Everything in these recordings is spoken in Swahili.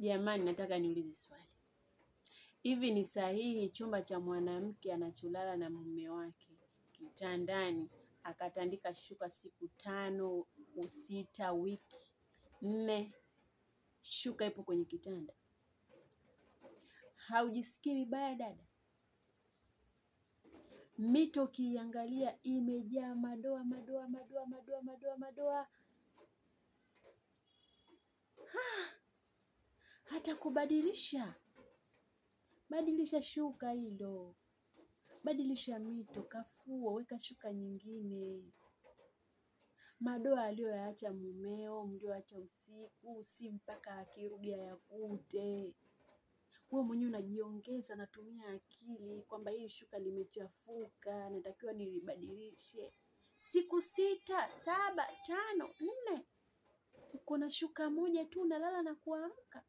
Jamani, nataka niulize swali. Hivi ni sahihi chumba cha mwanamke anacholala na mume wake kitandani akatandika shuka siku 5, 6, wiki 4, shuka ipo kwenye kitanda? Haujisikii vibaya dada? Mito kiangalia imejaa madoa. Hata kubadilisha. Badilisha shuka hilo. Badilisha mito, kafua, weka shuka nyingine. Madoa aliyoyaacha mumeo, mlioacha usiku, si mpaka akirudi ayakute. Wewe mwenyewe unajiongeza, natumia akili kwamba hii shuka limechafuka, natakiwa nilibadilishe. Siku 6, 7, 5, 4. Uko na shuka moja tu unalala na kuamka.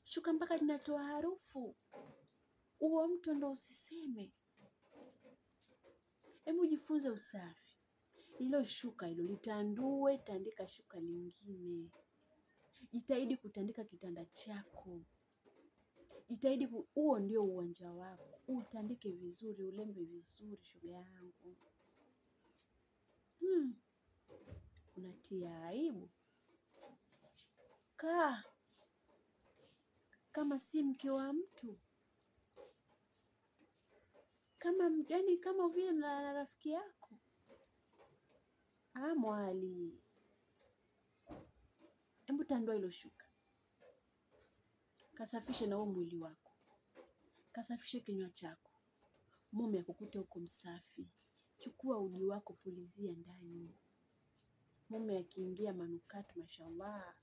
Shuka mpaka linatoa harufu. Huo mto ndo usiseme. Hebu jifunze usafi. Hilo shuka hilo litandue, tandika shuka lingine. Jitahidi kutandika kitanda chako. Jitahidi, huo ndio uwanja wako. Utandike vizuri, ulembe vizuri, shoga yangu. Unatia aibu. Kaa kama si mke wa mtu. Kama vile na rafiki yako. Mwali. Hebu tandua hilo shuka. Kasafishe na huo mwili wako. Kasafishe kinywa chako. Mume akukute uko msafi. Chukua uji wako pulizia ndani. Mume akiingia manukato, mashallah.